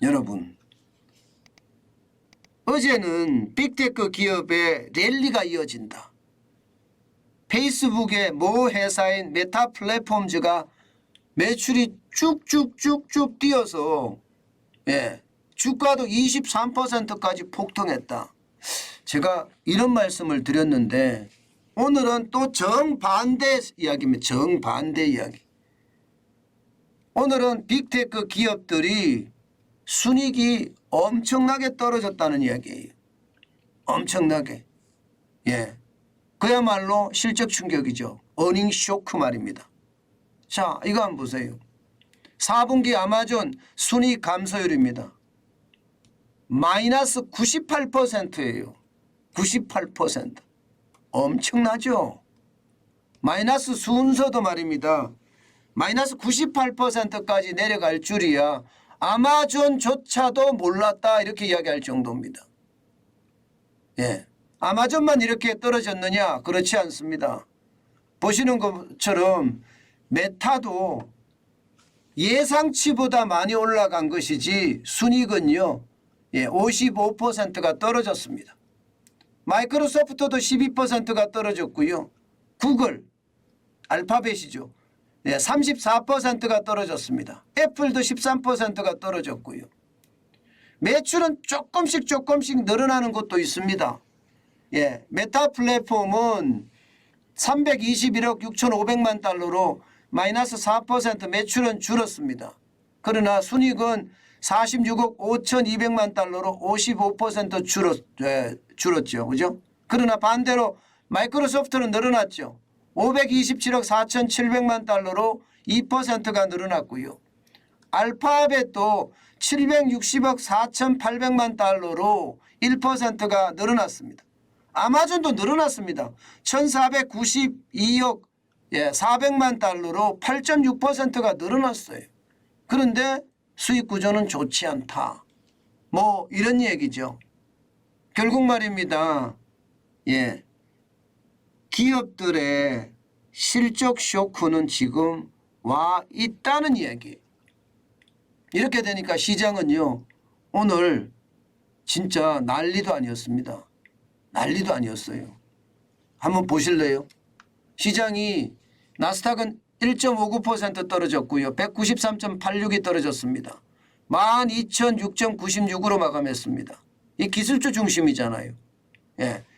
여러분, 어제는 빅테크 기업의 랠리가 이어진다. 페이스북의 모 회사인 메타 플랫폼즈가 매출이 쭉쭉쭉쭉 뛰어서 주가도 23%까지 폭등했다. 제가 이런 말씀을 드렸는데 오늘은 또 정반대 이야기입니다. 정반대 이야기. 오늘은 빅테크 기업들이 순이익이 엄청나게 떨어졌다는 이야기예요. 엄청나게. 그야말로 실적 충격이죠. 어닝 쇼크 말입니다. 자, 이거 한번 보세요. 4분기 아마존 순이익 감소율입니다. 마이너스 98%예요. 98%. 엄청나죠. 마이너스 순서도 말입니다. 마이너스 98%까지 내려갈 줄이야 아마존조차도 몰랐다 이렇게 이야기할 정도입니다. 아마존만 이렇게 떨어졌느냐? 그렇지 않습니다. 보시는 것처럼 메타도 예상치보다 많이 올라간 것이지 순이익은요 55%가 떨어졌습니다. 마이크로소프트도 12%가 떨어졌고요. 구글, 알파벳이죠. 34%가 떨어졌습니다. 애플도 13%가 떨어졌고요. 매출은 조금씩 늘어나는 것도 있습니다. 메타 플랫폼은 321억 6,500만 달러로 마이너스 4% 매출은 줄었습니다. 그러나 순이익은 46억 5,200만 달러로 55% 줄었죠. 그죠? 그러나 반대로 마이크로소프트는 늘어났죠. 527억 4,700만 달러로 2%가 늘어났고요. 알파벳도 760억 4,800만 달러로 1%가 늘어났습니다. 아마존도 늘어났습니다. 1,492억 400만 달러로 8.6%가 늘어났어요. 그런데 수익 구조는 좋지 않다. 뭐 이런 얘기죠. 결국 말입니다. 기업들의 실적 쇼크는 지금 와 있다는 이야기. 이렇게 되니까 시장은요 오늘 진짜 난리도 아니었습니다. 난리도 아니었어요. 한번 보실래요? 시장이 나스닥은 1.59% 떨어졌고요. 193.86이 떨어졌습니다. 12,006.96으로 마감했습니다. 이 기술주 중심이잖아요.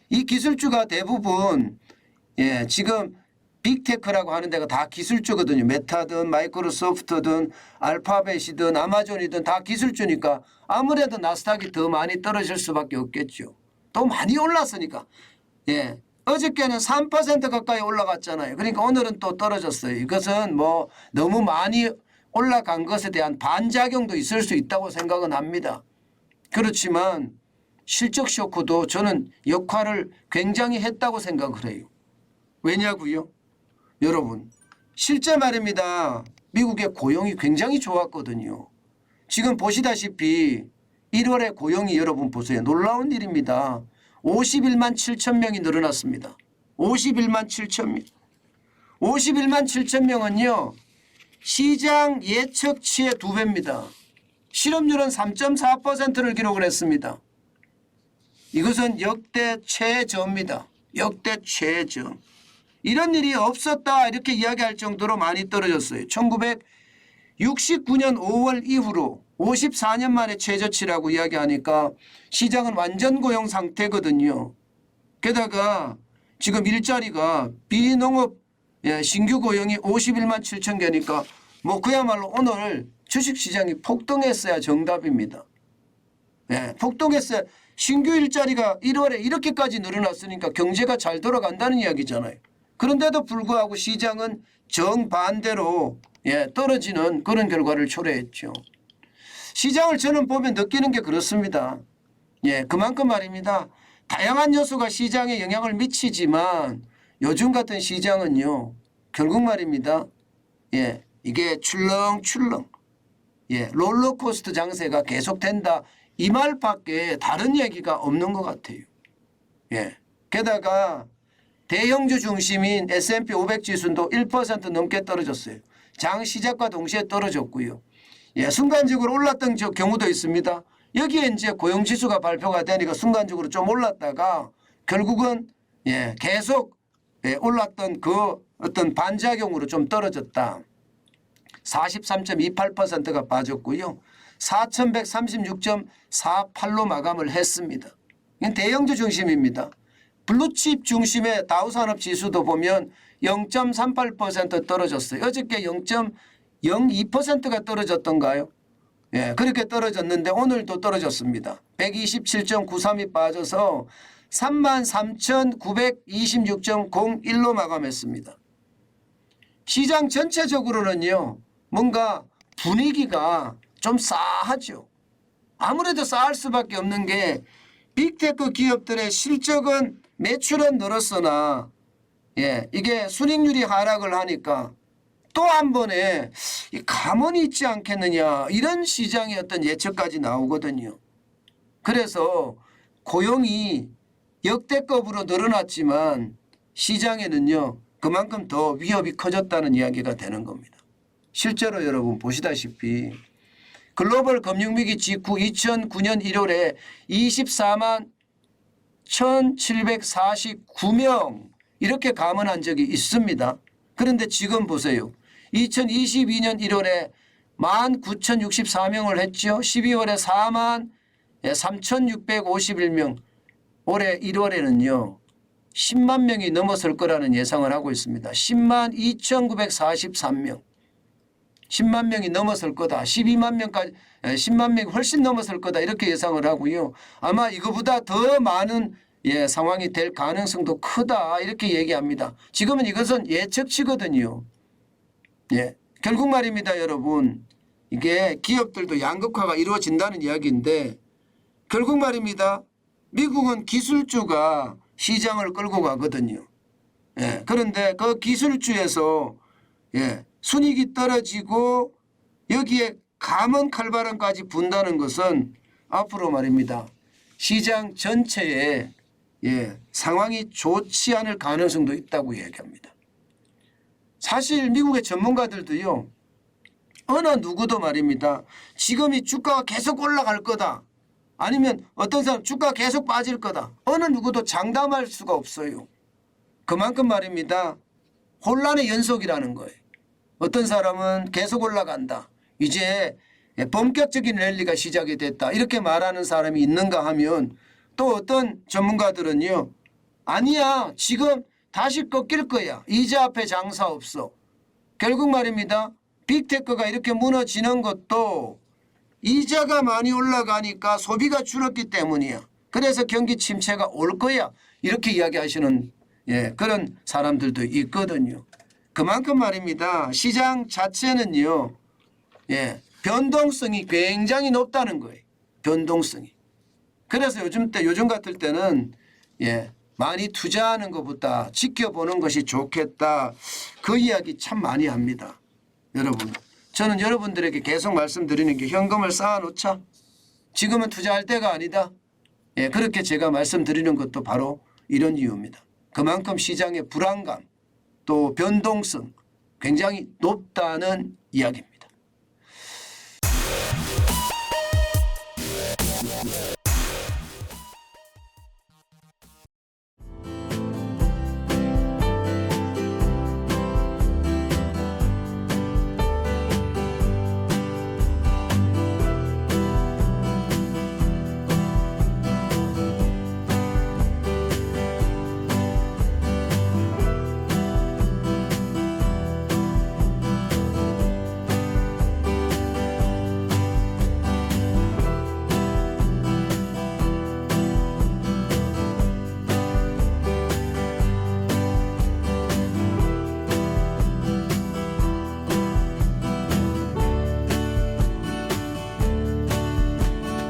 이 기술주가 대부분 지금 빅테크라고 하는 데가 다 기술주거든요. 메타든 마이크로소프트든 알파벳이든 아마존이든 다 기술주니까 아무래도 나스닥이 더 많이 떨어질 수밖에 없겠죠. 또 많이 올랐으니까. 어저께는 3% 가까이 올라갔잖아요. 그러니까 오늘은 또 떨어졌어요. 이것은 뭐 너무 많이 올라간 것에 대한 반작용도 있을 수 있다고 생각은 합니다. 그렇지만 실적 쇼크도 저는 역할을 굉장히 했다고 생각을 해요. 왜냐고요? 여러분 실제 말입니다. 미국의 고용이 굉장히 좋았거든요. 지금 보시다시피 1월에 고용이 여러분 보세요. 놀라운 일입니다. 51만 7천 명이 늘어났습니다. 51만 7천 명. 51만 7천 명은요. 시장 예측치의 2배입니다. 실업률은 3.4%를 기록을 했습니다. 이것은 역대 최저입니다. 역대 최저. 이런 일이 없었다 이렇게 이야기할 정도로 많이 떨어졌어요. 1969년 5월 이후로 54년 만에 최저치라고 이야기하니까 시장은 완전 고용 상태거든요. 게다가 지금 일자리가 비농업 신규 고용이 51만 7천 개니까 뭐 그야말로 오늘 주식시장이 폭등했어야 정답입니다. 폭등했어야 신규 일자리가 1월에 이렇게까지 늘어났으니까 경제가 잘 돌아간다는 이야기잖아요. 그런데도 불구하고 시장은 정반대로 떨어지는 그런 결과를 초래했죠. 시장을 저는 보면 느끼는 게 그렇습니다. 그만큼 말입니다. 다양한 요소가 시장에 영향을 미치지만 요즘 같은 시장은요. 결국 말입니다. 이게 출렁출렁 롤러코스터 장세가 계속된다. 이 말밖에 다른 얘기가 없는 것 같아요. 게다가 대형주 중심인 S&P 500 지수도 1% 넘게 떨어졌어요. 장 시작과 동시에 떨어졌고요. 예, 순간적으로 올랐던 경우도 있습니다. 여기에 이제 고용지수가 발표가 되니까 순간적으로 좀 올랐다가 결국은 예, 계속 예, 올랐던 그 어떤 반작용으로 좀 떨어졌다. 43.28%가 빠졌고요. 4,136.48로 마감을 했습니다. 이건 대형주 중심입니다. 블루칩 중심의 다우산업지수도 보면 0.38% 떨어졌어요. 어저께 0.02%가 떨어졌던가요? 예, 그렇게 떨어졌는데 오늘도 떨어졌습니다. 127.93이 빠져서 33,926.01로 마감했습니다. 시장 전체적으로는요. 뭔가 분위기가 좀 싸하죠. 아무래도 싸할 수밖에 없는 게 빅테크 기업들의 실적은 매출은 늘었으나 예, 이게 순익률이 하락을 하니까 또 한 번에 가만히 있지 않겠느냐 이런 시장의 어떤 예측까지 나오거든요. 그래서 고용이 역대급으로 늘어났지만 시장에는요 그만큼 더 위협이 커졌다는 이야기가 되는 겁니다. 실제로 여러분 보시다시피 글로벌 금융위기 직후 2009년 1월에 24만 1,749명 이렇게 감원한 적이 있습니다. 그런데 지금 보세요. 2022년 1월에 19,064명을 했죠. 12월에 4만 3,651명. 올해 1월에는요. 10만 명이 넘어설 거라는 예상을 하고 있습니다. 10만 2,943명. 10만 명이 넘어설 거다. 12만 명까지 10만 명이 훨씬 넘어설 거다. 이렇게 예상을 하고요. 아마 이거보다 더 많은 상황이 될 가능성도 크다. 이렇게 얘기합니다. 지금은 이것은 예측치거든요. 예. 결국 말입니다, 여러분. 이게 기업들도 양극화가 이루어진다는 이야기인데 결국 말입니다. 미국은 기술주가 시장을 끌고 가거든요. 예. 그런데 그 기술주에서 순이익이 떨어지고 여기에 감원 칼바람까지 분다는 것은 앞으로 말입니다. 시장 전체에 상황이 좋지 않을 가능성도 있다고 얘기합니다. 사실 미국의 전문가들도요. 어느 누구도 말입니다. 지금 이 주가가 계속 올라갈 거다. 아니면 어떤 사람 주가가 계속 빠질 거다. 어느 누구도 장담할 수가 없어요. 그만큼 말입니다. 혼란의 연속이라는 거예요. 어떤 사람은 계속 올라간다. 이제 본격적인 랠리가 시작이 됐다. 이렇게 말하는 사람이 있는가 하면 또 어떤 전문가들은요. 아니야. 지금 다시 꺾일 거야. 이자 앞에 장사 없어. 결국 말입니다. 빅테크가 이렇게 무너지는 것도 이자가 많이 올라가니까 소비가 줄었기 때문이야. 그래서 경기 침체가 올 거야. 이렇게 이야기하시는 그런 사람들도 있거든요. 그만큼 말입니다. 시장 자체는요. 변동성이 굉장히 높다는 거예요. 변동성이. 그래서 요즘 같을 때는 많이 투자하는 것보다 지켜보는 것이 좋겠다. 그 이야기 참 많이 합니다. 여러분. 저는 여러분들에게 계속 말씀드리는 게 현금을 쌓아놓자. 지금은 투자할 때가 아니다. 그렇게 제가 말씀드리는 것도 바로 이런 이유입니다. 그만큼 시장의 불안감 또 변동성 굉장히 높다는 이야기입니다.